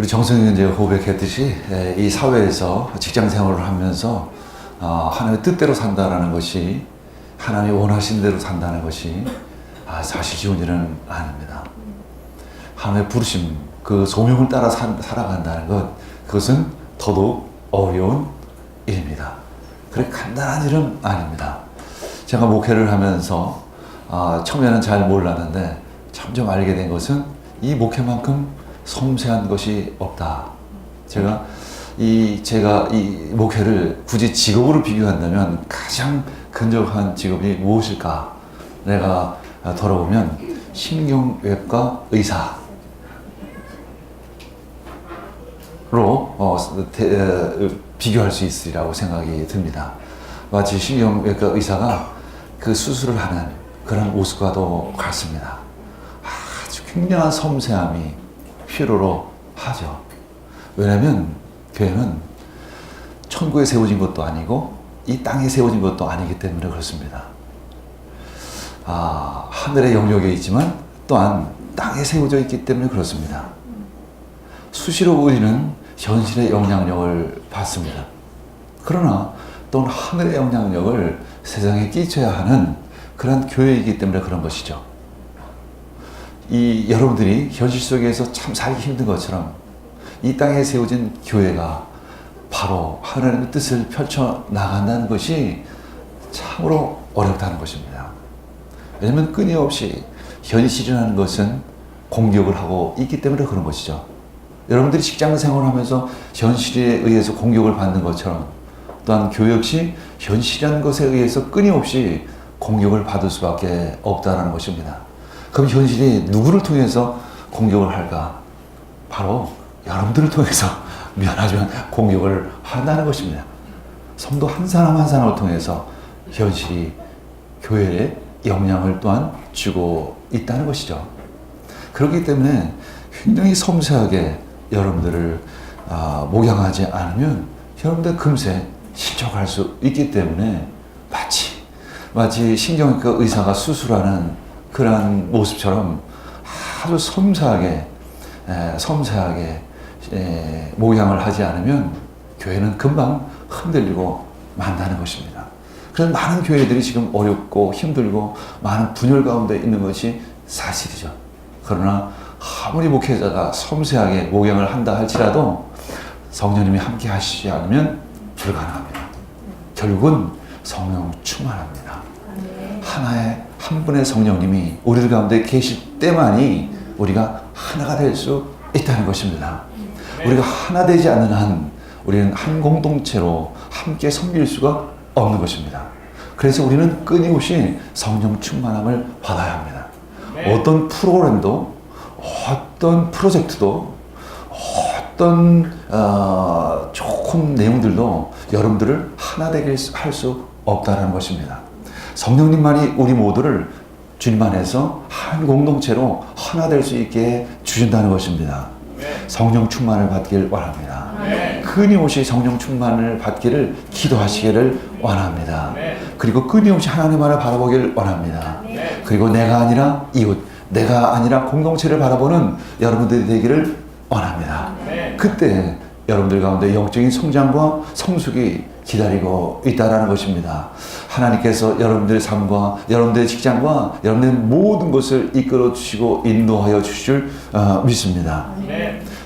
우리 정승윤 이제 고백했듯이 이 사회에서 직장 생활을 하면서 하나님의 뜻대로 산다라는 것이, 하나님이 원하신 대로 산다는 것이 사실 쉬운 일은 아닙니다. 하나님의 부르심, 그 소명을 따라 살아간다는 것, 그것은 더더욱 어려운 일입니다. 그래 간단한 일은 아닙니다. 제가 목회를 하면서 처음에는 잘 몰랐는데 점점 알게 된 것은 이 목회만큼 섬세한 것이 없다. 제가 이 목회를 굳이 직업으로 비교한다면 가장 근접한 직업이 무엇일까? 내가 돌아보면 신경외과 의사로 비교할 수 있으리라고 생각이 듭니다. 마치 신경외과 의사가 그 수술을 하는 그런 모습과도 같습니다. 아주 굉장한 섬세함이 필요로 하죠. 왜냐하면 교회는 천국에 세워진 것도 아니고 이 땅에 세워진 것도 아니기 때문에 그렇습니다. 하늘의 영역에 있지만 또한 땅에 세워져 있기 때문에 그렇습니다. 수시로 우리는 현실의 영향력을 받습니다. 그러나 또는 하늘의 영향력을 세상에 끼쳐야 하는 그런 교회이기 때문에 그런 것이죠. 여러분들이 현실 속에서 참 살기 힘든 것처럼 이 땅에 세워진 교회가 바로 하나님의 뜻을 펼쳐 나간다는 것이 참으로 어렵다는 것입니다. 왜냐하면 끊임없이 현실이라는 것은 공격을 하고 있기 때문에 그런 것이죠. 여러분들이 직장 생활하면서 현실에 의해서 공격을 받는 것처럼 또한 교회 역시 현실이라는 것에 의해서 끊임없이 공격을 받을 수밖에 없다는 것입니다. 그럼 현실이 누구를 통해서 공격을 할까? 바로 여러분들을 통해서 미안하지만 공격을 한다는 것입니다. 성도 한 사람 한 사람을 통해서 현실이 교회에 영향을 또한 주고 있다는 것이죠. 그렇기 때문에 굉장히 섬세하게 여러분들을 목양하지 않으면 여러분들 금세 실족할 수 있기 때문에 마치 신경외과 의사가 수술하는 그러한 모습처럼 아주 섬세하게 목양을 하지 않으면 교회는 금방 흔들리고 만다는 것입니다. 그래서 많은 교회들이 지금 어렵고 힘들고 많은 분열 가운데 있는 것이 사실이죠. 그러나 아무리 목회자가 섬세하게 목양을 한다 할지라도 성령님이 함께 하시지 않으면 불가능합니다. 결국은 성령 충만합니다. 하나의 한 분의 성령님이 우리들 가운데 계실 때만이 우리가 하나가 될 수 있다는 것입니다. 우리가 하나 되지 않는 한 우리는 한 공동체로 함께 섬길 수가 없는 것입니다. 그래서 우리는 끊임없이 성령 충만함을 받아야 합니다. 어떤 프로그램도 어떤 프로젝트도 어떤 좋은 내용들도 여러분들을 하나 되게 할 수 없다는 것입니다. 성령님만이 우리 모두를 주님 안에서 한 공동체로 하나 될 수 있게 주신다는 것입니다. 성령 충만을 받길 원합니다. 끊임없이 성령 충만을 받기를 기도하시기를 원합니다. 그리고 끊임없이 하나님만을 바라보길 원합니다. 그리고 내가 아니라 이웃, 내가 아니라 공동체를 바라보는 여러분들이 되기를 원합니다. 그때 여러분들 가운데 영적인 성장과 성숙이 기다리고 있다는 것입니다. 하나님께서 여러분들의 삶과 여러분들의 직장과 여러분들의 모든 것을 이끌어 주시고 인도하여 주실 줄 믿습니다.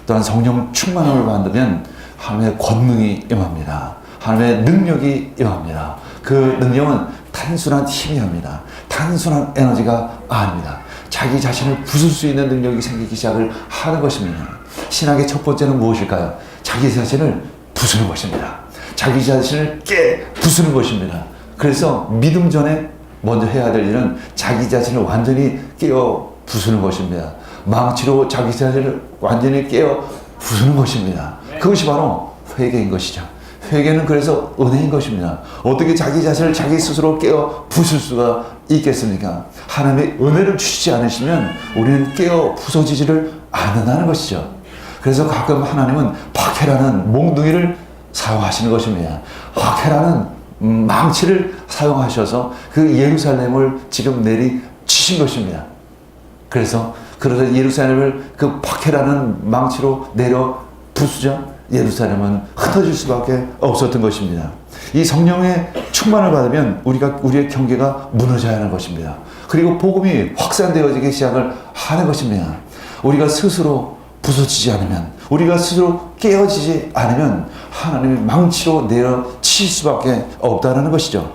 또한 성령 충만함을 받으면 하나님의 권능이 임합니다. 하나님의 능력이 임합니다. 그 능력은 단순한 힘이 합니다. 단순한 에너지가 아닙니다. 자기 자신을 부술 수 있는 능력이 생기기 시작을 하는 것입니다. 신학의 첫 번째는 무엇일까요? 자기 자신을 부수는 것입니다. 자기 자신을 부수는 것입니다. 그래서 믿음 전에 먼저 해야 될 일은 자기 자신을 완전히 깨어 부수는 것입니다. 망치로 자기 자신을 완전히 깨어 부수는 것입니다. 그것이 바로 회개인 것이죠. 회개는 그래서 은혜인 것입니다. 어떻게 자기 자신을 자기 스스로 깨어 부술 수가 있겠습니까? 하나님의 은혜를 주시지 않으시면 우리는 깨어 부서지지를 않는다는 것이죠. 그래서 가끔 하나님은 박해라는 몽둥이를 사용하시는 것입니다. 박해라는 망치를 사용하셔서 그 예루살렘을 지금 내리치신 것입니다. 그래서 예루살렘을 그 박해라는 망치로 내려 부수자 예루살렘은 흩어질 수밖에 없었던 것입니다. 이 성령의 충만을 받으면 우리의 경계가 무너져야 하는 것입니다. 그리고 복음이 확산되어지기 시작을 하는 것입니다. 우리가 스스로 부서지지 않으면, 우리가 스스로 깨어지지 않으면 하나님의 망치로 내려칠 수밖에 없다는 것이죠.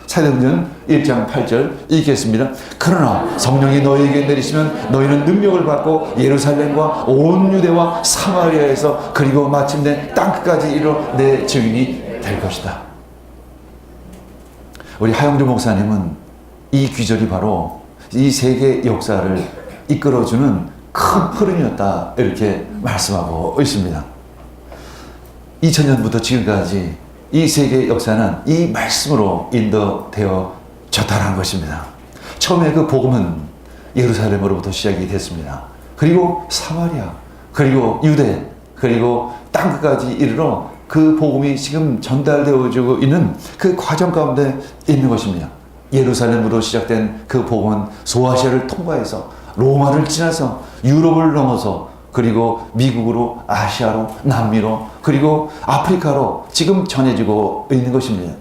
사도행전 1장 8절 읽겠습니다. 그러나 성령이 너희에게 내리시면 너희는 능력을 받고 예루살렘과 온 유대와 사마리아에서 그리고 마침내 땅끝까지 이르러 내 증인이 될 것이다. 우리 하영주 목사님은 이 귀절이 바로 이 세계 역사를 이끌어주는 큰 흐름이었다, 이렇게 말씀하고 있습니다. 2000년부터 지금까지 이 세계 역사는 이 말씀으로 인도되어졌다는 것입니다. 처음에 그 복음은 예루살렘으로부터 시작이 됐습니다. 그리고 사마리아, 그리고 유대, 그리고 땅끝까지 이르러 그 복음이 지금 전달되어지고 있는 그 과정 가운데 있는 것입니다. 예루살렘으로 시작된 그 복음은 소아시아를 통과해서 로마를 지나서 유럽을 넘어서 그리고 미국으로, 아시아로, 남미로, 그리고 아프리카로 지금 전해지고 있는 것입니다.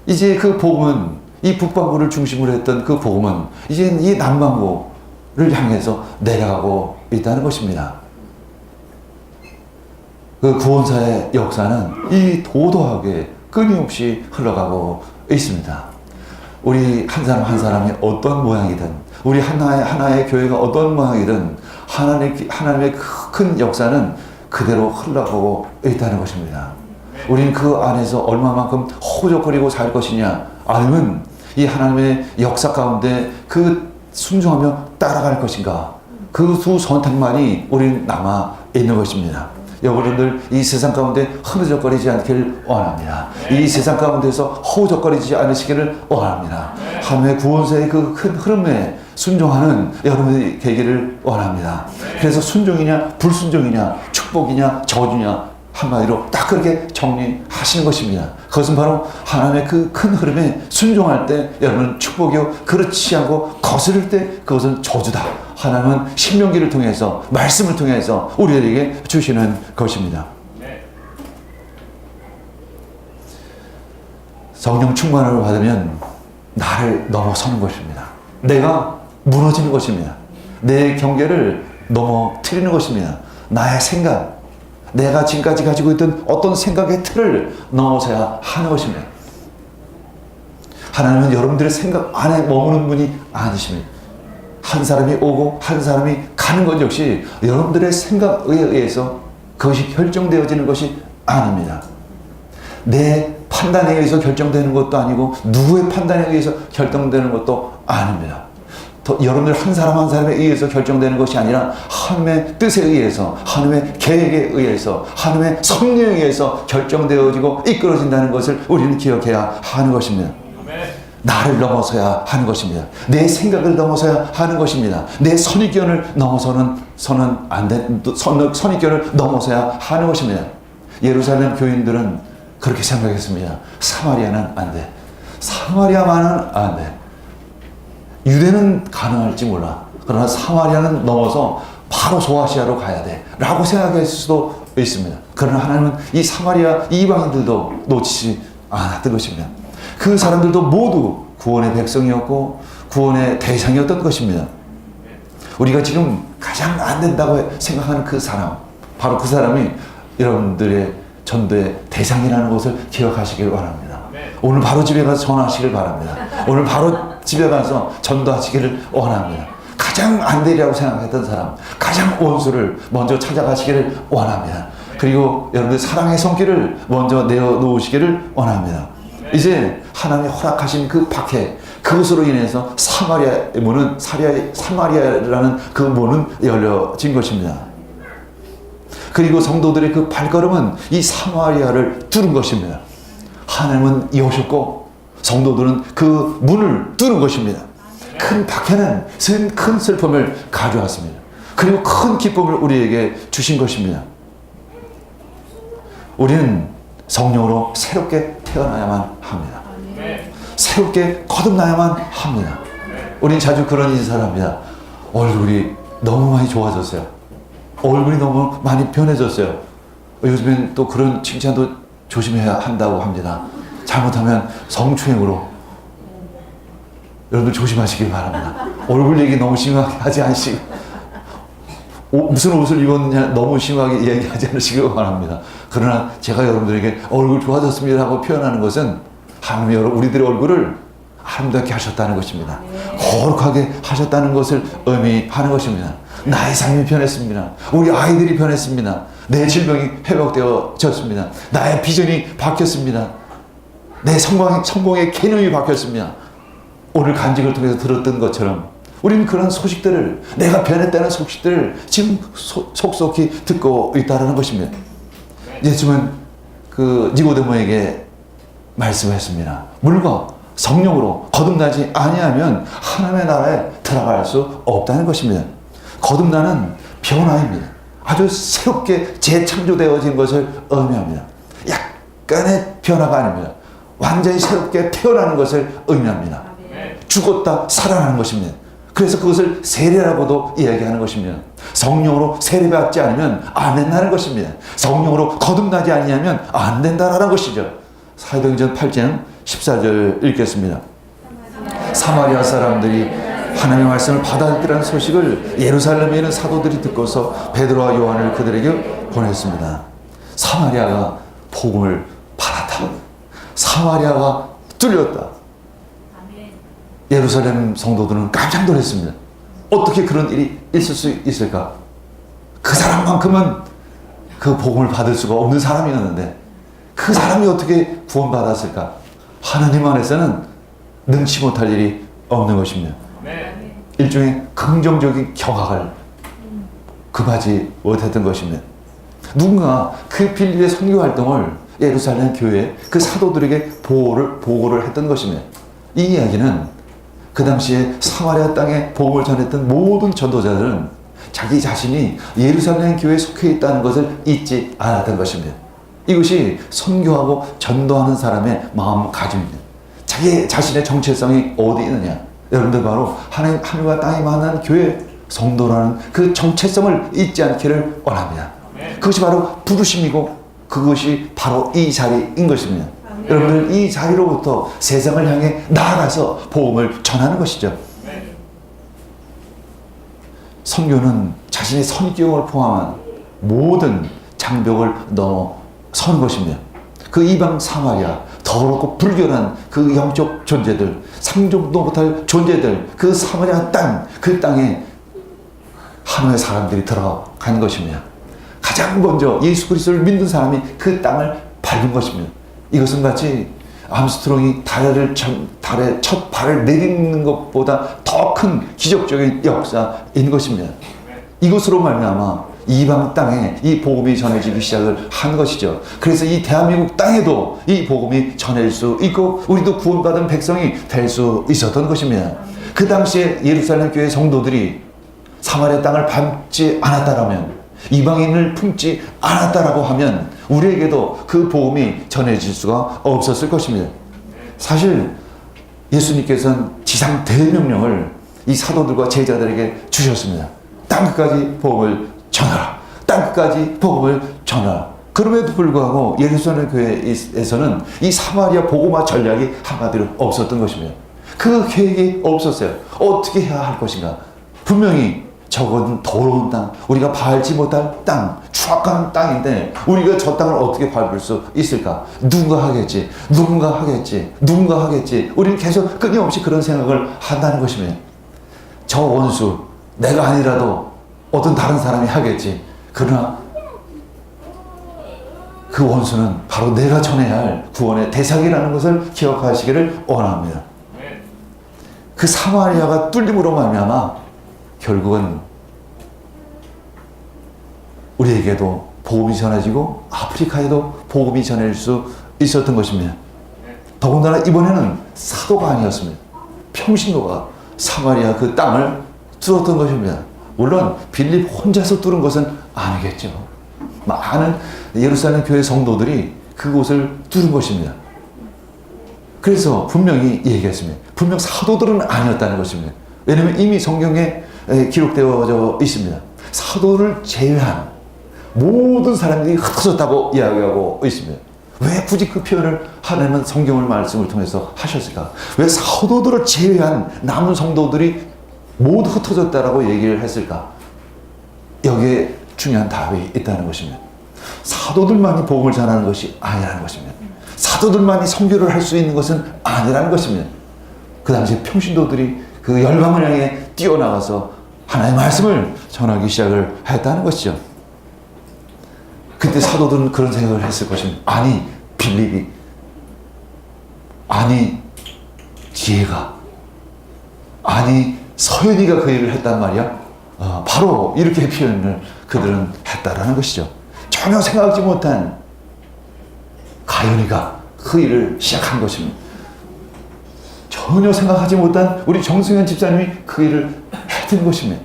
이제 그 복음은, 이 북반구를 중심으로 했던 그 복음은 이제 이 남반구를 향해서 내려가고 있다는 것입니다. 그 구원사의 역사는 이 도도하게 끊임없이 흘러가고 있습니다. 우리 한 사람 한 사람이 어떤 모양이든, 우리 하나의 교회가 어떤 모양이든 하나님의 큰 역사는 그대로 흘러가고 있다는 것입니다. 우리는 그 안에서 얼마만큼 호적거리고 살 것이냐, 아니면 이 하나님의 역사 가운데 그 순종하며 따라갈 것인가, 그 두 선택만이 우리는 남아 있는 것입니다. 여러분들 이 세상 가운데 흐느적거리지 않기를 원합니다. 이 세상 가운데서 허우적거리지 않으시기를 원합니다. 하나님의 구원사의 그 큰 흐름에 순종하는 여러분이 되기를 원합니다. 그래서 순종이냐 불순종이냐 축복이냐 저주냐 한마디로 딱 그렇게 정리하시는 것입니다. 그것은 바로 하나님의 그 큰 흐름에 순종할 때 여러분은 축복이요, 그렇지 않고 거스를 때 그것은 저주다. 하나님은 신명기를 통해서, 말씀을 통해서 우리에게 주시는 것입니다. 성령 충만을 받으면 나를 넘어서는 것입니다. 내가 무너지는 것입니다. 내 경계를 넘어뜨리는 것입니다. 나의 생각, 내가 지금까지 가지고 있던 어떤 생각의 틀을 넘어서야 하는 것입니다. 하나님은 여러분들의 생각 안에 머무는 분이 아니십니다. 한 사람이 오고 한 사람이 가는 것 역시 여러분들의 생각에 의해서 그것이 결정되어지는 것이 아닙니다. 내 판단에 의해서 결정되는 것도 아니고 누구의 판단에 의해서 결정되는 것도 아닙니다. 여러분들 한 사람 한 사람에 의해서 결정되는 것이 아니라 하나님의 뜻에 의해서, 하나님의 계획에 의해서, 하나님의 섭리에 의해서 결정되어지고 이끌어진다는 것을 우리는 기억해야 하는 것입니다. 나를 넘어서야 하는 것입니다. 내 생각을 넘어서야 하는 것입니다. 내 선입견을 넘어서는 선입견을 넘어서야 하는 것입니다. 예루살렘 교인들은 그렇게 생각했습니다. 사마리아는 안 돼. 사마리아만은 안 돼. 유대는 가능할지 몰라. 그러나 사마리아는 넘어서 바로 소아시아로 가야 돼. 라고 생각했을 수도 있습니다. 그러나 하나님은 이 사마리아 이방인들도 놓치지 않았던 것입니다. 그 사람들도 모두 구원의 백성이었고 구원의 대상이었던 것입니다. 우리가 지금 가장 안 된다고 생각하는 그 사람, 바로 그 사람이 여러분들의 전도의 대상이라는 것을 기억하시길 바랍니다. 오늘 바로 집에 가서 전화하시길 바랍니다. 오늘 바로 집에 가서 전도하시기를 원합니다. 가장 안 되리라고 생각했던 사람, 가장 원수를 먼저 찾아가시기를 원합니다. 그리고 여러분들 사랑의 손길을 먼저 내어놓으시기를 원합니다. 이제 하나님이 허락하신 그 박해, 그것으로 인해서 사마리아의 문은, 사마리아라는 그 문은 열려진 것입니다. 그리고 성도들의 그 발걸음은 이 사마리아를 뚫은 것입니다. 하나님은 이오셨고 성도들은 그 문을 뚫은 것입니다. 큰 박해는 큰 슬픔을 가져왔습니다. 그리고 큰 기쁨을 우리에게 주신 것입니다. 우리는 성령으로 새롭게 태어나야만 합니다. 새롭게 거듭나야만 합니다. 우리는 자주 그런 인사를 합니다. 얼굴이 너무 많이 좋아졌어요. 얼굴이 너무 많이 변해졌어요. 요즘엔 또 그런 칭찬도 조심해야 한다고 합니다. 잘못하면 성추행으로. 여러분들 조심하시길 바랍니다. 얼굴 얘기 너무 심하게 하지 않으시고, 무슨 옷을 입었느냐 너무 심하게 얘기하지 않으시길 바랍니다. 그러나 제가 여러분들에게 얼굴 좋아졌습니다 하고 표현하는 것은 하나님이 우리들의 얼굴을 아름답게 하셨다는 것입니다. 거룩하게 하셨다는 것을 의미하는 것입니다. 나의 삶이 변했습니다. 우리 아이들이 변했습니다. 내 질병이 회복되어졌습니다. 나의 비전이 바뀌었습니다. 내 성공의 개념이 바뀌었습니다. 오늘 간증을 통해서 들었던 것처럼 우리는 그런 소식들을, 내가 변했다는 소식들을 지금 속속히 듣고 있다는 것입니다. 예수님은 그 니고데모에게 말씀했습니다. 물과 성령으로 거듭나지 아니하면 하나님의 나라에 들어갈 수 없다는 것입니다. 거듭나는 변화입니다. 아주 새롭게 재창조되어진 것을 의미합니다. 약간의 변화가 아닙니다. 완전히 새롭게 태어나는 것을 의미합니다. 죽었다 살아나는 것입니다. 그래서 그것을 세례라고도 이야기하는 것입니다. 성령으로 세례받지 않으면 안 된다는 것입니다. 성령으로 거듭나지 아니하면 안 된다는 것이죠. 사도행전 8장 14절 읽겠습니다. 사마리아 사람들이 하나님의 말씀을 받아들이라는 소식을 예루살렘에 있는 사도들이 듣고서 베드로와 요한을 그들에게 보냈습니다. 사마리아가 복음을 받았다. 사마리아가 뚫렸다. 예루살렘 성도들은 깜짝 놀랐습니다. 어떻게 그런 일이 있을 수 있을까? 그 사람만큼은 그 복음을 받을 수가 없는 사람이었는데 그 사람이 어떻게 구원받았을까? 하나님 안에서는 능치 못할 일이 없는 것입니다. 일종의 긍정적인 경악을 금하지 못했던 것입니다. 누군가 그 빌립의 선교 활동을 예루살렘 교회에 그 사도들에게 보고를 했던 것입니다. 이 이야기는 그 당시에 사마리아 땅에 복음을 전했던 모든 전도자들은 자기 자신이 예루살렘 교회에 속해 있다는 것을 잊지 않았던 것입니다. 이것이 선교하고 전도하는 사람의 마음가짐입니다. 자기 자신의 정체성이 어디 있느냐? 여러분들 바로 하늘과 땅이 만난 교회 성도라는 그 정체성을 잊지 않기를 원합니다. 그것이 바로 부르심이고 그것이 바로 이 자리인 것입니다. 여러분들 이 자리로부터 세상을 향해 나아가서 복음을 전하는 것이죠. 선교는 자신의 성격을 포함한 모든 장벽을 넘어서는 것입니다. 그 이방 사마리아, 더럽고 불결한 그 영적 존재들, 상종도 못할 존재들, 그 사마리아 땅, 그 땅에 하나님의 사람들이 들어간 것입니다. 가장 먼저 예수 그리스도를 믿는 사람이 그 땅을 밟은 것입니다. 이것은 마치 암스트롱이 달에 첫 발을 내딛는 것보다 더 큰 기적적인 역사인 것입니다. 이것으로 말미암아 이방 땅에 이 복음이 전해지기 시작을 한 것이죠. 그래서 이 대한민국 땅에도 이 복음이 전해질 수 있고 우리도 구원받은 백성이 될 수 있었던 것입니다. 그 당시에 예루살렘 교회 성도들이 사마리아 땅을 밟지 않았다라면, 이방인을 품지 않았다라고 하면 우리에게도 그 복음이 전해질 수가 없었을 것입니다. 사실 예수님께서는 지상 대명령을 이 사도들과 제자들에게 주셨습니다. 땅끝까지 복음을 전하라. 땅끝까지 복음을 전하라. 그럼에도 불구하고 예루살렘 교회에서는 이 사마리아 복음화 전략이 한마디로 없었던 것입니다. 그 계획이 없었어요. 어떻게 해야 할 것인가? 분명히 저건 더러운 땅, 우리가 밟지 못할 땅, 추악한 땅인데 우리가 저 땅을 어떻게 밟을 수 있을까? 누군가 하겠지, 누군가 하겠지, 누군가 하겠지. 우리는 계속 끊임없이 그런 생각을 한다는 것입니다. 저 원수, 내가 아니라도 어떤 다른 사람이 하겠지. 그러나 그 원수는 바로 내가 전해야 할 구원의 대상이라는 것을 기억하시기를 원합니다. 그 사마리아가 뚫림으로 말미암아 결국은 우리에게도 복음이 전해지고 아프리카에도 복음이 전해질 수 있었던 것입니다. 더군다나 이번에는 사도가 아니었습니다. 평신도가 사마리아 그 땅을 뚫었던 것입니다. 물론 빌립 혼자서 뚫은 것은 아니겠죠. 많은 예루살렘 교회 성도들이 그곳을 뚫은 것입니다. 그래서 분명히 얘기했습니다. 분명 사도들은 아니었다는 것입니다. 왜냐하면 이미 성경에 기록되어져 있습니다. 사도를 제외한 모든 사람들이 흩어졌다고 이야기하고 있습니다. 왜 굳이 그 표현을 하나님은 성경을 말씀을 통해서 하셨을까? 왜 사도들을 제외한 남은 성도들이 모두 흩어졌다라고 얘기를 했을까? 여기에 중요한 답이 있다는 것입니다. 사도들만이 복음을 전하는 것이 아니라는 것입니다. 사도들만이 선교를 할 수 있는 것은 아니라는 것입니다. 그 당시에 평신도들이 그 열방을 향해 뛰어나가서 하나님의 말씀을 전하기 시작을 했다는 것이죠. 그때 사도들은 그런 생각을 했을 것입니다. 아니 빌립이, 아니 지혜가, 아니 서연이가 그 일을 했단 말이야. 바로 이렇게 표현을 그들은 했다라는 것이죠. 전혀 생각지 못한 가연이가 그 일을 시작한 것입니다. 전혀 생각하지 못한 우리 정승현 집사님이 그 일을 했던 것입니다.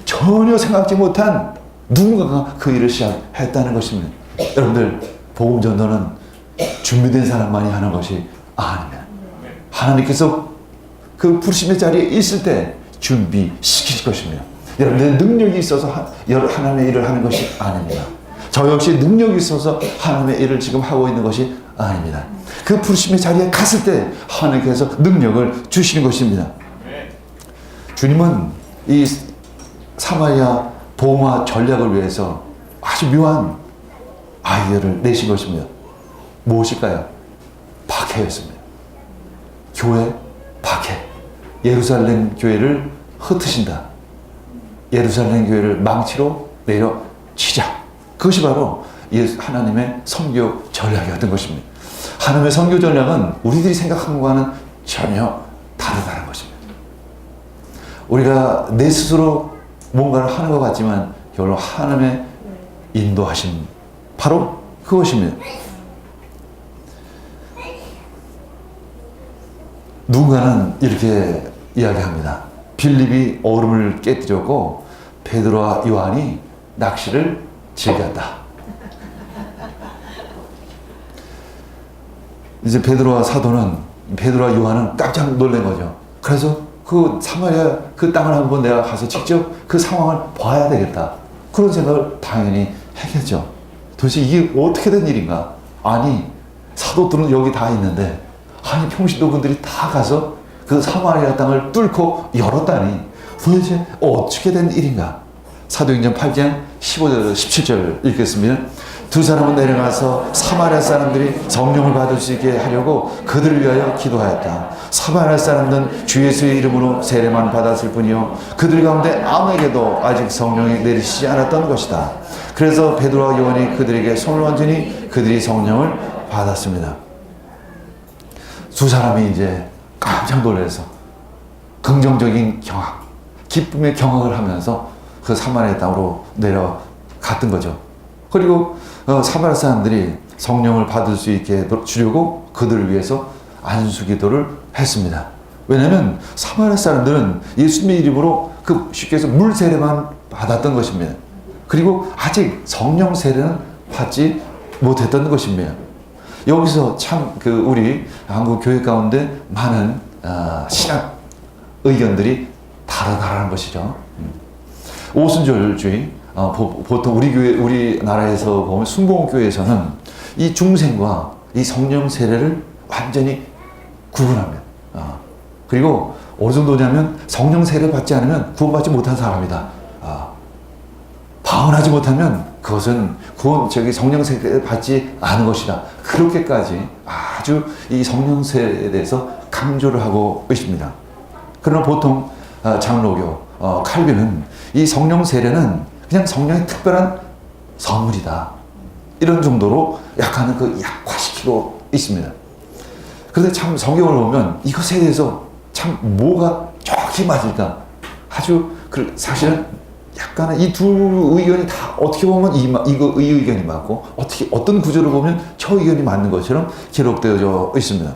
전혀 생각지 못한 누군가가 그 일을 시작했다는 것입니다. 여러분들, 복음 전도는 준비된 사람만이 하는 것이 아닙니다. 하나님께서 그 부르심의 자리에 있을 때 준비시키실 것입니다. 여러분들 능력이 있어서 하나님의 일을 하는 것이 아닙니다. 저 역시 능력이 있어서 하나님의 일을 지금 하고 있는 것이 아닙니다. 그 부르심의 자리에 갔을 때 하나님께서 능력을 주시는 것입니다. 주님은 이 사마리아 복음화 전략을 위해서 아주 묘한 아이디어를 내신 것입니다. 무엇일까요? 박해였습니다. 교회 박해. 예루살렘 교회를 흩으신다. 예루살렘 교회를 망치로 내려치자. 그것이 바로 하나님의 선교 전략이었던 것입니다. 하나님의 선교 전략은 우리들이 생각한 것과는 전혀 다르다는 것입니다. 우리가 내 스스로 뭔가를 하는 것 같지만 결국 하나님의 인도하심, 바로 그것입니다. 누군가는 이렇게 이야기합니다. 빌립이 얼음을 깨뜨렸고 베드로와 요한이 낚시를 즐겼다. 이제 베드로와 요한은 깜짝 놀란 거죠. 그래서 그 사마리아 그 땅을 한번 내가 가서 직접 그 상황을 봐야 되겠다. 그런 생각을 당연히 했겠죠. 도대체 이게 어떻게 된 일인가? 아니, 사도들은 여기 다 있는데, 아니, 평신도분들이 다 가서 그 사마리아 땅을 뚫고 열었다니, 도대체 어떻게 된 일인가? 사도행전 8장 15절, 17절 읽겠습니다. 두 사람은 내려가서 사마리아 사람들이 성령을 받을 수 있게 하려고 그들을 위하여 기도하였다. 사마리아 사람들은 주 예수의 이름으로 세례만 받았을 뿐이요 그들 가운데 아무에게도 아직 성령이 내리시지 않았던 것이다. 그래서 베드로와 요한이 그들에게 손을 얹으니 그들이 성령을 받았습니다. 두 사람이 이제 깜짝 놀라서 긍정적인 경악, 기쁨의 경악을 하면서 그 사마리아 땅으로 내려갔던 거죠. 그리고 사마리아 사람들이 성령을 받을 수 있게 주려고 그들을 위해서 안수기도를 했습니다. 왜냐하면 사마리아 사람들은 예수님의 이름으로 쉽게 해서 물 세례만 받았던 것입니다. 그리고 아직 성령 세례는 받지 못했던 것입니다. 여기서 참 우리 한국 교회 가운데 많은 신학 의견들이 다르다라는 것이죠. 오순절주의, 보통 우리나라에서 보면 순복음교회에서는 이 중생과 이 성령 세례를 완전히 구분합니다. 그리고 어느 정도냐면 성령 세례 받지 않으면 구원받지 못한 사람이다. 방언하지 못하면 그것은 성령 세례 받지 않은 것이다. 그렇게까지 아주 이 성령 세례에 대해서 강조를 하고 있습니다. 그러나 보통 장로교, 칼빈은 이 성령 세례는 그냥 성령의 특별한 선물이다. 이런 정도로 약간은 약화시키고 있습니다. 그런데 참 성경을 보면 이것에 대해서 참 뭐가 정확히 맞을까? 아주 사실은 약간은 이 두 의견이 다 어떻게 보면 이 의견이 맞고 어떤 구조를 보면 저 의견이 맞는 것처럼 기록되어져 있습니다.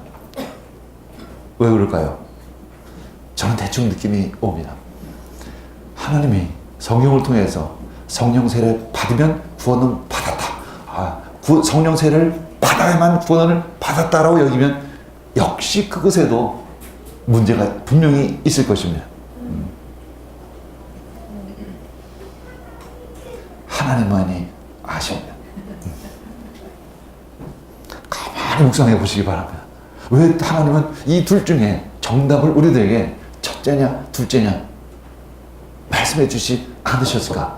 왜 그럴까요? 저는 대충 느낌이 옵니다. 하나님이 성령을 통해서 성령 세례를 받으면 구원은 받았다. 성령 세례를 받아야만 구원을 받았다라고 여기면 역시 그것에도 문제가 분명히 있을 것입니다. 하나님만이 아십니다. 가만히 묵상해 보시기 바랍니다. 왜 하나님은 이 둘 중에 정답을 우리들에게 첫째냐 둘째냐 말씀해 주시 않으셨을까?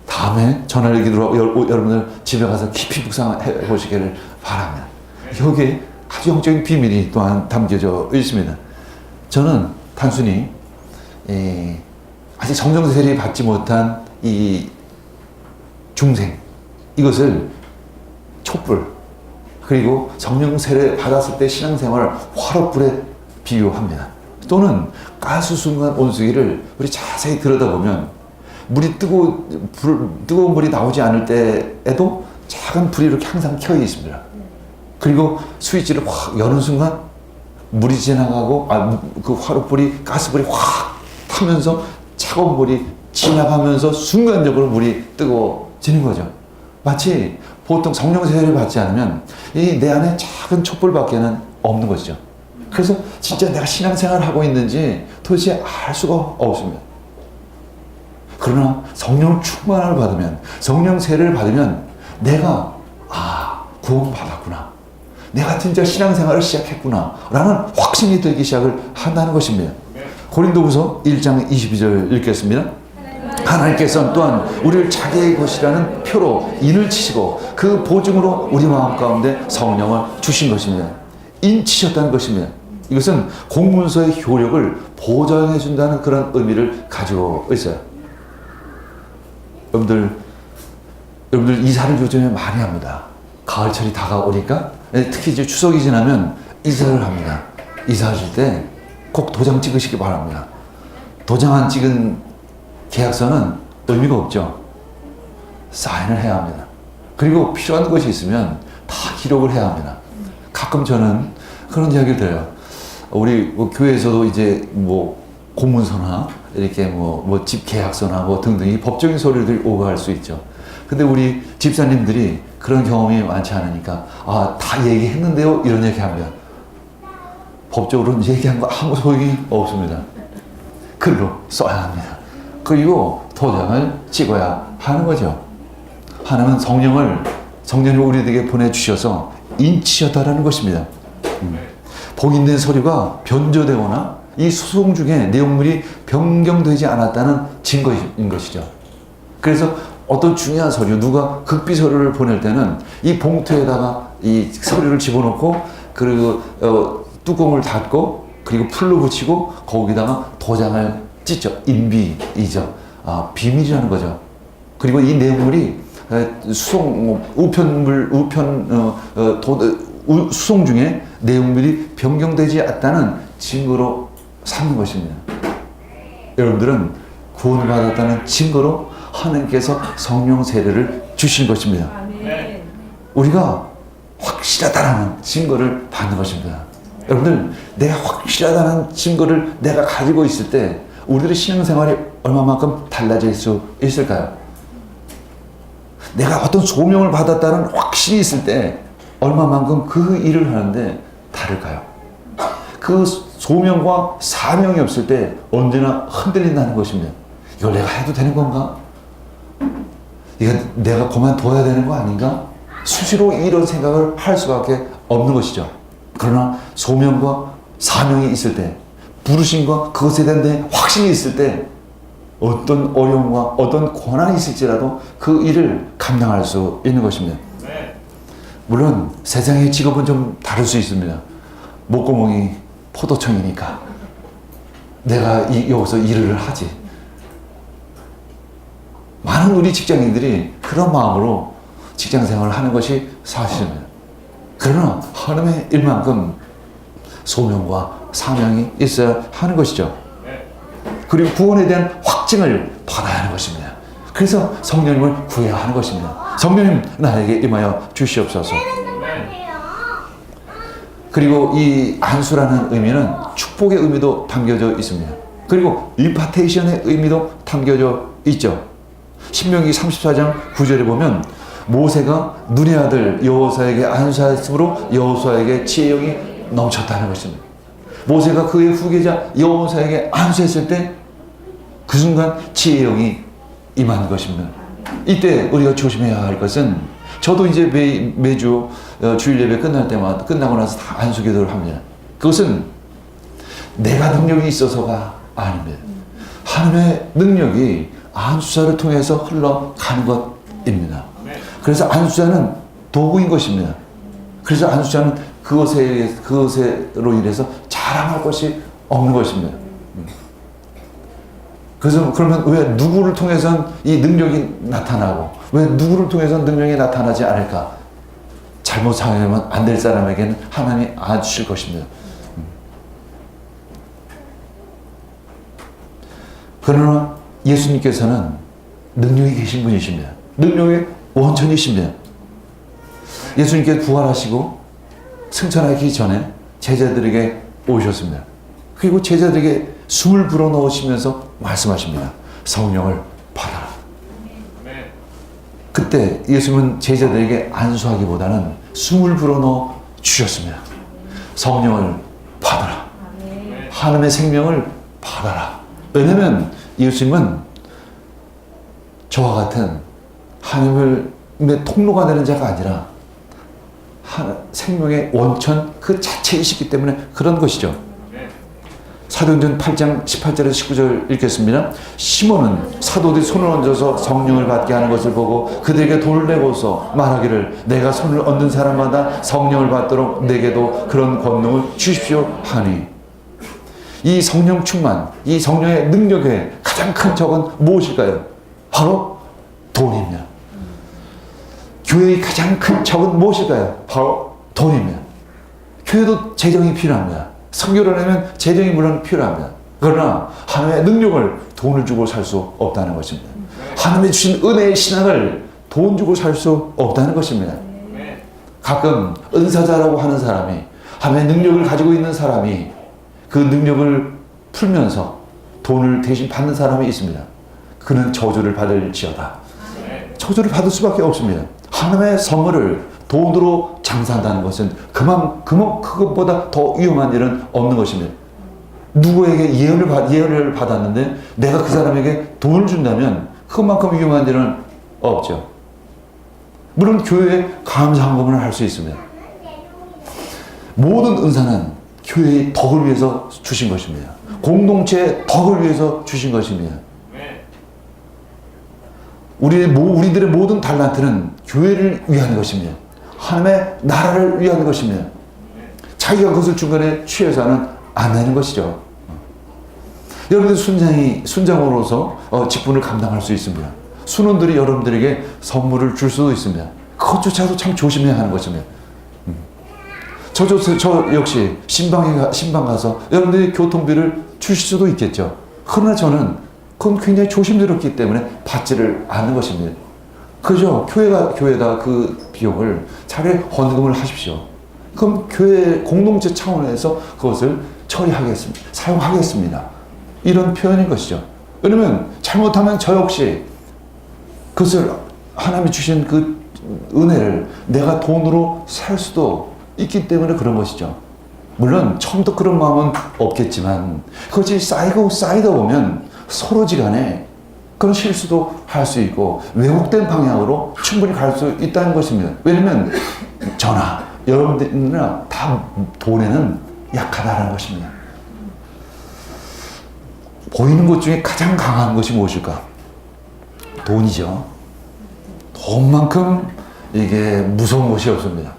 다음에 전화를 기도로 여러분들 집에 가서 깊이 묵상해 보시기를 바랍니다. 여기에 아주 영적인 비밀이 또한 담겨져 있습니다. 저는 단순히 아직 성령 세례 받지 못한 이 중생, 이것을 촛불 그리고 성령 세례 받았을 때 신앙생활을 화롯불에 비유합니다. 또는 가스 순간 온수기를 우리 자세히 들여다보면 물이 뜨거운 물이 나오지 않을 때에도 작은 불이 이렇게 항상 켜 있습니다. 그리고 스위치를 확 여는 순간 물이 지나가고 그 화롯불이 가스불이 확 타면서 차가운 물이 지나가면서 순간적으로 물이 뜨거워지는 거죠. 마치 보통 성령 세례를 받지 않으면 이 내 안에 작은 촛불밖에는 없는 것이죠. 그래서 진짜 내가 신앙생활을 하고 있는지 도대체 알 수가 없습니다. 그러나 성령 충만을 받으면, 성령 세례를 받으면 내가 구원받았구나, 내가 진짜 신앙생활을 시작했구나 라는 확신이 들기 시작을 한다는 것입니다. 고린도후서 1장 22절 읽겠습니다. 하나님께서는 또한 우리를 자기의 것이라는 표로 인을 치시고 그 보증으로 우리 마음 가운데 성령을 주신 것입니다. 인치셨다는 것입니다. 이것은 공문서의 효력을 보장해 준다는 그런 의미를 가지고 있어요. 여러분들 이사를 요즘에 많이 합니다. 가을철이 다가오니까 특히 이제 추석이 지나면 이사를 합니다. 이사하실 때 꼭 도장 찍으시기 바랍니다. 도장 안 찍은 계약서는 의미가 없죠. 사인을 해야 합니다. 그리고 필요한 것이 있으면 다 기록을 해야 합니다. 가끔 저는 그런 이야기를 들어요. 우리 교회에서도 이제 공문서나 이렇게 집 계약서나 등등이 법적인 서류들이 오갈 수 있죠. 근데 우리 집사님들이 그런 경험이 많지 않으니까 다 얘기했는데요 이런 얘기 합니다. 법적으로는 얘기한 거 아무 소용이 없습니다. 글로 써야 합니다. 그리고 도장을 찍어야 하는 거죠. 하나님은 성령을 우리에게 보내주셔서 인치셨다라는 것입니다. 봉인된 서류가 변조되거나 이 소송 중에 내용물이 변경되지 않았다는 증거인 것이죠. 그래서 어떤 중요한 서류, 누가 극비 서류를 보낼 때는 이 봉투에다가 이 서류를 집어넣고 그리고 뚜껑을 닫고 그리고 풀로 붙이고 거기다가 도장을 찢죠. 인비이죠. 비밀이라는 거죠. 그리고 이 내용물이 수송 중에 내용물이 변경되지 않다는 증거로 삼는 것입니다. 여러분들은 구원받았다는 증거로 하나님께서 성령 세례를 주신 것입니다. 우리가 확실하다는 증거를 받는 것입니다. 여러분들, 내가 확실하다는 증거를 내가 가지고 있을 때 우리들의 신앙생활이 얼마만큼 달라질 수 있을까요? 내가 어떤 소명을 받았다는 확신이 있을 때 얼마만큼 그 일을 하는데 다를까요? 그 소명과 사명이 없을 때 언제나 흔들린다는 것입니다. 이걸 내가 해도 되는 건가? 이거 내가 그만둬야 되는 거 아닌가? 수시로 이런 생각을 할 수밖에 없는 것이죠. 그러나 소명과 사명이 있을 때, 부르심과 그것에 대한 확신이 있을 때 어떤 어려움과 어떤 고난이 있을지라도 그 일을 감당할 수 있는 것입니다. 물론 세상의 직업은 좀 다를 수 있습니다. 목구멍이 포도청이니까 내가 여기서 일을 하지. 많은 우리 직장인들이 그런 마음으로 직장 생활을 하는 것이 사실입니다. 그러나 하나님의 일만큼 소명과 사명이 있어야 하는 것이죠. 그리고 구원에 대한 확증을 받아야 하는 것입니다. 그래서 성령님을 구해야 하는 것입니다. 성령님 나에게 임하여 주시옵소서. 그리고 이 안수라는 의미는 축복의 의미도 담겨져 있습니다. 그리고 임파테이션의 의미도 담겨져 있죠. 신명기 34장 9절에 보면 모세가 눈의 아들 여호수아에게 안수하였으므로 여호수아에게 지혜의 영이 넘쳤다는 것입니다. 모세가 그의 후계자 여호수아에게 안수했을 때 그 순간 지혜의 영이 임한 것입니다. 이때 우리가 조심해야 할 것은, 저도 이제 매주 주일 예배 끝날 때마다, 끝나고 나서 다 안수기도를 합니다. 그것은 내가 능력이 있어서가 아닙니다. 하나님의 능력이 안수자를 통해서 흘러가는 것입니다. 그래서 안수자는 도구인 것입니다. 그래서 안수자는 그것으로 인해서 자랑할 것이 없는 것입니다. 그래서 그러면 왜 누구를 통해서는 이 능력이 나타나고 왜 누구를 통해서는 능력이 나타나지 않을까? 잘못 사용하면 안 될 사람에게는 하나님이 안 주실 것입니다. 그러나 예수님께서는 능력이 계신 분이십니다. 능력의 원천이십니다. 예수님께서 부활하시고 승천하기 전에 제자들에게 오셨습니다. 그리고 제자들에게 숨을 불어넣으시면서 말씀하십니다. 성령을 받아라. 그때 예수님은 제자들에게 안수하기보다는 숨을 불어넣어 주셨습니다. 성령을 받아라. 하나님의 생명을 받아라. 왜냐하면 예수님은 저와 같은 하나님의 통로가 되는 자가 아니라 생명의 원천 그 자체이시기 때문에 그런 것이죠. 사도행전 8장 18절에서 19절 읽겠습니다. 시몬은 사도들이 손을 얹어서 성령을 받게 하는 것을 보고 그들에게 돈을 내고서 말하기를 내가 손을 얹는 사람마다 성령을 받도록 내게도 그런 권능을 주십시오 하니, 이 성령 충만, 이 성령의 능력의 가장 큰 적은 무엇일까요? 바로 돈입니다. 교회의 가장 큰 적은 무엇일까요? 바로 돈입니다. 교회도 재정이 필요합니다. 선교를 하려면 재정이 물론 필요합니다. 그러나 하나님의 능력을 돈을 주고 살 수 없다는 것입니다. 하나님의 주신 은혜의 신앙을 돈 주고 살 수 없다는 것입니다. 가끔 은사자라고 하는 사람이, 하나님의 능력을 가지고 있는 사람이 그 능력을 풀면서 돈을 대신 받는 사람이 있습니다. 그는 저주를 받을지어다. 저주를 받을 수밖에 없습니다. 하나님의 선물을 돈으로 장사한다는 것은 그것보다 더 위험한 일은 없는 것입니다. 누구에게 예언을 받았는데 내가 그 사람에게 돈을 준다면 그것만큼 위험한 일은 없죠. 물론 교회에 감사헌금을 할 수 있습니다. 모든 은사는 교회의 덕을 위해서 주신 것입니다. 공동체의 덕을 위해서 주신 것입니다. 우리들의 모든 달란트는 교회를 위한 것입니다. 하나님의 나라를 위한 것입니다. 자기가 그것을 중간에 취해서는 안 되는 것이죠. 여러분들 순장으로서 직분을 감당할 수 있습니다. 순원들이 여러분들에게 선물을 줄 수도 있습니다. 그것조차도 참 조심해야 하는 것입니다. 저 역시 신방 가서 여러분들이 교통비를 주실 수도 있겠죠. 그러나 저는 그건 굉장히 조심스럽기 때문에 받지를 않는 것입니다. 그죠? 교회가 그 비용을 차라리 헌금을 하십시오. 그럼 교회 공동체 차원에서 그것을 처리하겠습니다. 사용하겠습니다. 이런 표현인 것이죠. 왜냐면 잘못하면 저 역시 그것을 하나님이 주신 그 은혜를 내가 돈으로 살 수도 있기 때문에 그런 것이죠. 물론 처음부터 그런 마음은 없겠지만 그것이 쌓이다 보면 서로지간에 그런 실수도 할 수 있고 왜곡된 방향으로 충분히 갈 수 있다는 것입니다. 왜냐하면 저나 여러분들이나 다 돈에는 약하다는 것입니다. 보이는 것 중에 가장 강한 것이 무엇일까? 돈이죠. 돈만큼 이게 무서운 것이 없습니다.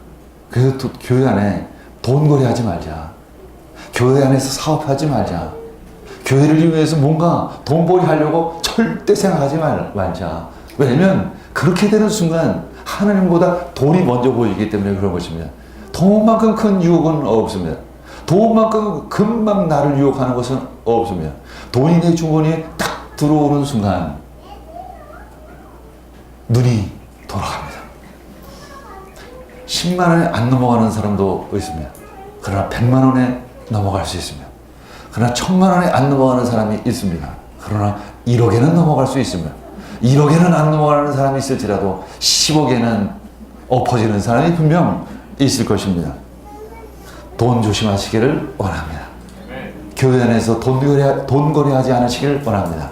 그래서 교회 안에 돈거래하지 말자. 교회 안에서 사업하지 말자. 교회를 이용해서 뭔가 돈벌이 하려고 절대 생각하지 말자. 왜냐면 그렇게 되는 순간 하나님보다 돈이 먼저 보이기 때문에 그런 것입니다. 돈만큼 큰 유혹은 없습니다. 돈만큼 금방 나를 유혹하는 것은 없습니다. 돈이 내 주머니에 딱 들어오는 순간 눈이 돌아갑니다. 10만 원에 안 넘어가는 사람도 있습니다. 그러나 100만 원에 넘어갈 수 있습니다. 그러나 1000만 원에 안 넘어가는 사람이 있습니다. 그러나 1억에는 넘어갈 수 있습니다. 1억에는 안 넘어가는 사람이 있을지라도 10억에는 엎어지는 사람이 분명 있을 것입니다. 돈 조심하시기를 원합니다. 교회 안에서 돈거래하지 않으시기를 원합니다.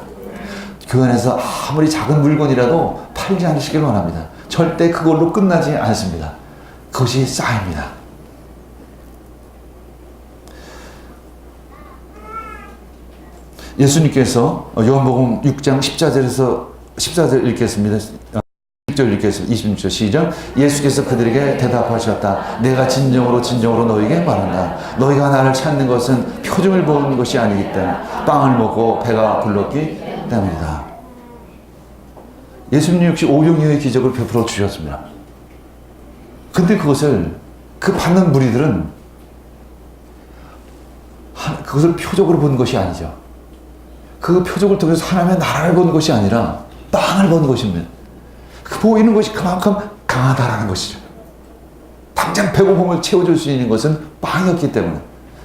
교회 안에서 아무리 작은 물건이라도 팔지 않으시길 원합니다. 절대 그걸로 끝나지 않습니다. 그것이 쌓입니다. 예수님께서 요한복음 6장 14절 읽겠습니다. 20절 읽겠습니다. 26절 시작. 예수께서 그들에게 대답하셨다. 내가 진정으로 진정으로 너희에게 말한다. 너희가 나를 찾는 것은 표정을 보는 것이 아니기 때문에 빵을 먹고 배가 불렀기 때문이다. 예수님 역시 오병이어의 기적을 베풀어 주셨습니다. 근데 그것을 그 받는 무리들은 그것을 표적으로 본 것이 아니죠. 그 표적을 통해서 하나님의 나라를 본 것이 아니라 빵을 본 것입니다. 그 보이는 것이 그만큼 강하다라는 것이죠. 당장 배고픔을 채워줄 수 있는 것은 빵이었기 때문에.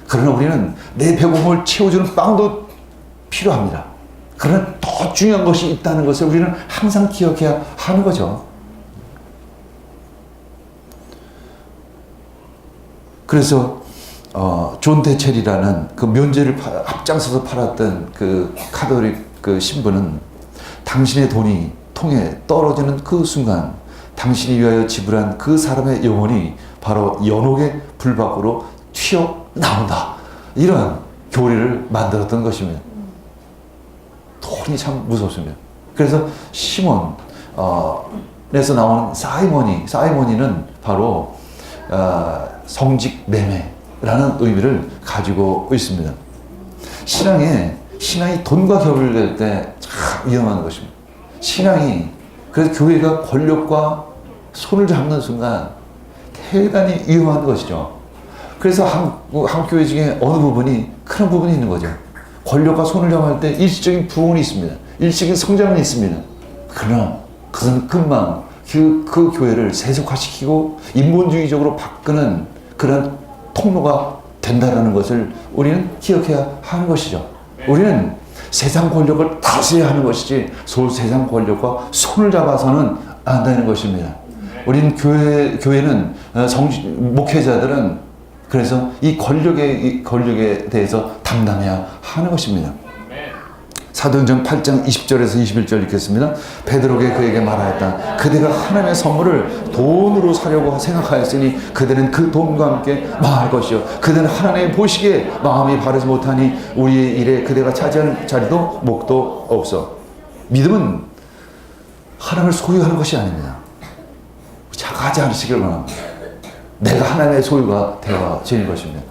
그러나 우리는 내 배고픔을 채워주는 빵도 필요합니다. 그러나 더 중요한 것이 있다는 것을 우리는 항상 기억해야 하는 거죠. 그래서 존 대첼이라는 그 면제를 앞장서서 팔았던 그 카톨릭 그 신부는 당신의 돈이 통에 떨어지는 그 순간 당신이 위하여 지불한 그 사람의 영혼이 바로 연옥의 불 밖으로 튀어나온다. 이런 교리를 만들었던 것입니다. 돈이 참 무섭습니다. 그래서 시몬에서 나온 사이머니는 바로 성직 매매라는 의미를 가지고 있습니다. 신앙이 돈과 결부될 때 참 위험한 것입니다. 그래서 교회가 권력과 손을 잡는 순간 대단히 위험한 것이죠. 그래서 한국 교회 중에 어느 부분이 그런 부분이 있는 거죠. 권력과 손을 잡을 때 일시적인 부흥이 있습니다. 일시적인 성장은 있습니다. 그러나 그것은 금방 그 교회를 세속화시키고 인본주의적으로 바꾸는 그런 통로가 된다는 것을 우리는 기억해야 하는 것이죠. 우리는 세상 권력을 다스려야 하는 것이지 세상 권력과 손을 잡아서는 안 되는 것입니다. 우리는 교회는 목회자들은 그래서 이 권력에 대해서 담당해야 하는 것입니다. 사도행전 8장 20절에서 21절 읽겠습니다. 베드로가 그에게 말하였다. 그대가 하나님의 선물을 돈으로 사려고 생각하였으니 그대는 그 돈과 함께 망할 것이요. 그대는 하나님의 보시기에 마음이 바르지 못하니 우리의 일에 그대가 차지하는 자리도 목도 없어. 믿음은 하나님을 소유하는 것이 아닙니다. 착하지 않으시길 바랍니다. 내가 하나님의 소유가 되어지는 것입니다.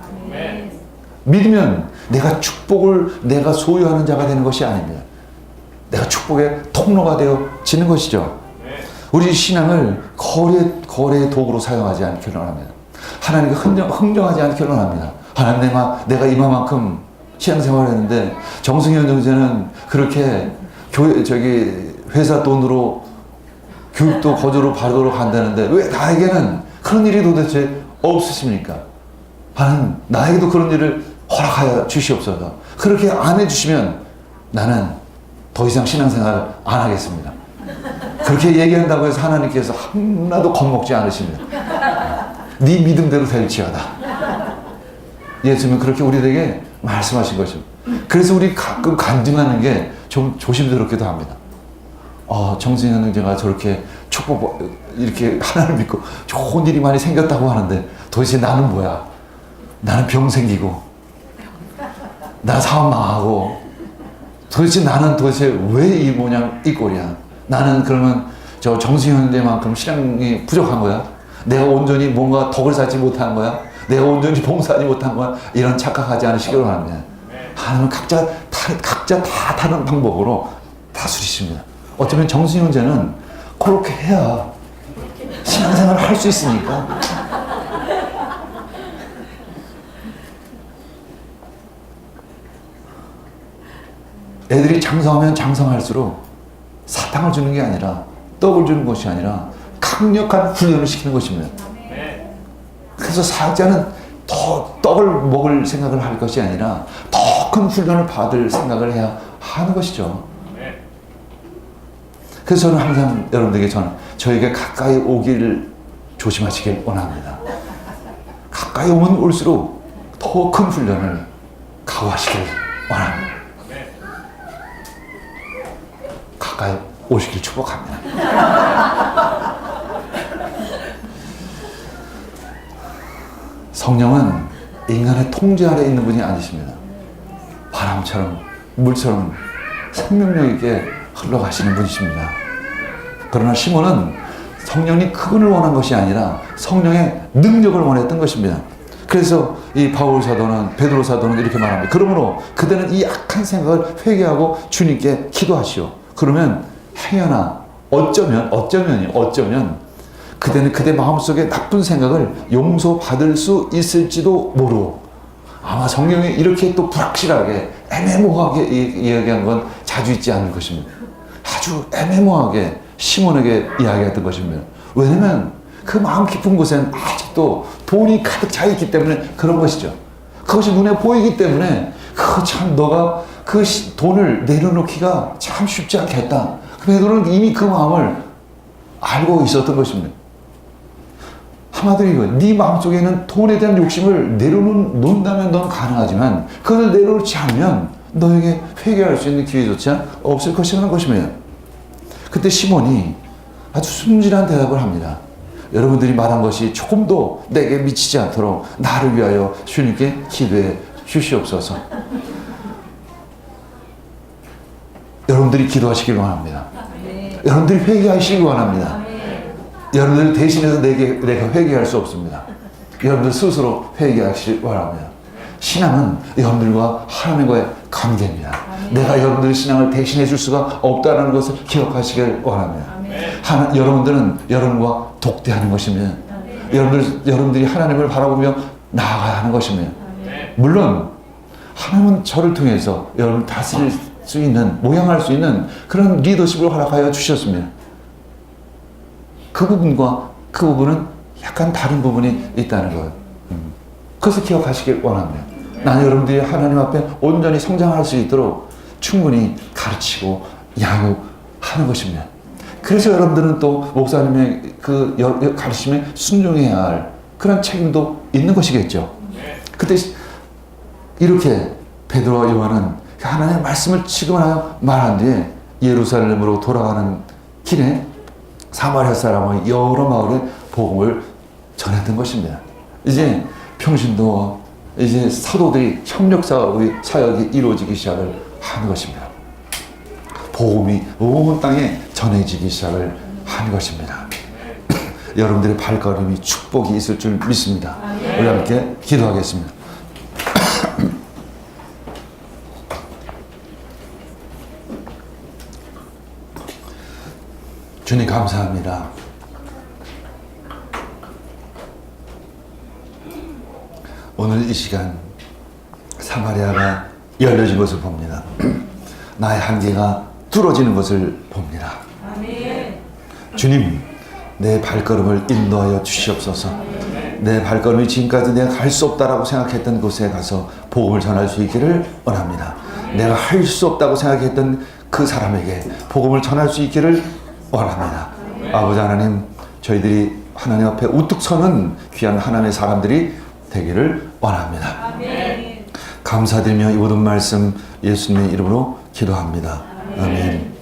믿으면 내가 축복을 내가 소유하는 자가 되는 것이 아닙니다. 내가 축복의 통로가 되어지는 것이죠. 우리 신앙을 거래의 도구로 사용하지 않기를 원합니다. 하나님께 흥정하지 않기를 원합니다. 하나님 내가 이만큼 신앙생활을 했는데 정승현 정제는 그렇게 회사 돈으로 교육도 거저로 받으러 간다는데 왜 나에게는 그런 일이 도대체 없으십니까? 하나님 나에게도 그런 일을 허락하여 주시옵소서. 그렇게 안 해주시면 나는 더 이상 신앙생활 안 하겠습니다. 그렇게 얘기한다고 해서 하나님께서 하나도 겁먹지 않으십니다. 네 믿음대로 될지어다. 예수님은 그렇게 우리에게 말씀하신 것입니다. 그래서 우리 가끔 간증하는 게 좀 조심스럽기도 합니다. 정승현 형제가 저렇게 이렇게 하나님을 믿고 좋은 일이 많이 생겼다고 하는데 도대체 나는 뭐야? 나는 병 생기고 나 사업 망하고 나는 왜 이 모양 이 꼴이야? 나는 그러면 저 정승현 형제만큼 신앙이 부족한 거야? 내가 온전히 뭔가 덕을 쌓지 못한 거야? 내가 온전히 봉사하지 못한 거야? 이런 착각하지 않으시길 바랍니다. 하나님은 각자 다 다른 방법으로 다스리십니다. 어쩌면 정승현 형제는 그렇게 해야 신앙생활을 할 수 있으니까. 애들이 장성하면 장성할수록 사탕을 주는 게 아니라 떡을 주는 것이 아니라 강력한 훈련을 시키는 것입니다. 그래서 사역자는 더 떡을 먹을 생각을 할 것이 아니라 더 큰 훈련을 받을 생각을 해야 하는 것이죠. 그래서 저는 항상 여러분들에게 저에게 가까이 오기를 조심하시길 원합니다. 가까이 오면 올수록 더 큰 훈련을 각오하시길 원합니다. 가까이 오시길 축복합니다. 성령은 인간의 통제 아래 있는 분이 아니십니다. 바람처럼 물처럼 생명력 있게 흘러가시는 분이십니다. 그러나 시몬은 성령이 그분을 원한 것이 아니라 성령의 능력을 원했던 것입니다. 그래서 이 바울 사도는, 베드로 사도는 이렇게 말합니다. 그러므로 그대는 이 악한 생각을 회개하고 주님께 기도하시오. 그러면 행여나 어쩌면 그대는 그대 마음속에 나쁜 생각을 용서받을 수 있을지도 모르고, 아마 성령이 이렇게 또 불확실하게 애매모호하게 이야기한 건 자주 있지 않을 것입니다. 아주 애매모호하게 시몬에게 이야기했던 것입니다. 왜냐면 그 마음 깊은 곳엔 아직도 돈이 가득 차 있기 때문에 그런 것이죠. 그것이 눈에 보이기 때문에 참 너가 그 돈을 내려놓기가 참 쉽지 않겠다. 베드로는 이미 그 마음을 알고 있었던 것입니다. 한마디로 이거, 네 마음속에는 돈에 대한 욕심을 내려놓는다면 넌 가능하지만 그걸 내려놓지 않으면 너에게 회개할 수 있는 기회조차 없을 것이라는 것입니다. 그때 시몬이 아주 순진한 대답을 합니다. 여러분들이 말한 것이 조금도 내게 미치지 않도록 나를 위하여 주님께 기도해 주시옵소서. 여러분들이 기도하시길 원합니다. 여러분들이 회개하시길 원합니다. 여러분들 대신해서 내가 회개할 수 없습니다. 여러분들 스스로 회개하시길 원합니다. 신앙은 여러분들과 하나님과의 관계입니다. 내가 여러분들의 신앙을 대신해 줄 수가 없다는 것을 기억하시길 원합니다. 여러분들은 여러분과 독대하는 것입니다. 여러분들이 하나님을 바라보며 나아가야 하는 것입니다. 물론 하나님은 저를 통해서 여러분을 다스릴 수 있는, 모양할 수 있는 그런 리더십을 허락하여 주셨습니다. 그 부분은 약간 다른 부분이 있다는 것. 그것을 기억하시길 원합니다. 나는 여러분들이 하나님 앞에 온전히 성장할 수 있도록 충분히 가르치고 양육하는 것입니다. 그래서 여러분들은 또 목사님의 그 가르침에 순종해야 할 그런 책임도 있는 것이겠죠. 그때 이렇게 베드로와 요한은 하나님의 말씀을 지금하여 말한 뒤에 예루살렘으로 돌아가는 길에 사마리아 사람의 여러 마을에 복음을 전했던 것입니다. 이제 평신도 이제 사도들이 협력 사역이 이루어지기 시작을 하는 것입니다. 복음이 온 땅에 전해지기 시작을 하는 것입니다. 여러분들의 발걸음이 축복이 있을 줄 믿습니다. 우리 함께 기도하겠습니다. 주님 감사합니다. 오늘 이 시간 사마리아가 열려진 것을 봅니다. 나의 한계가 뚫어지는 것을 봅니다. 주님, 내 발걸음을 인도하여 주시옵소서. 내 발걸음이 지금까지 내가 갈 수 없다라고 생각했던 곳에 가서 복음을 전할 수 있기를 원합니다. 내가 할 수 없다고 생각했던 그 사람에게 복음을 전할 수 있기를 원합니다. 아버지 하나님, 저희들이 하나님 앞에 우뚝 서는 귀한 하나님의 사람들이 되기를 원합니다. 감사드리며 이 모든 말씀 예수님의 이름으로 기도합니다. 아멘.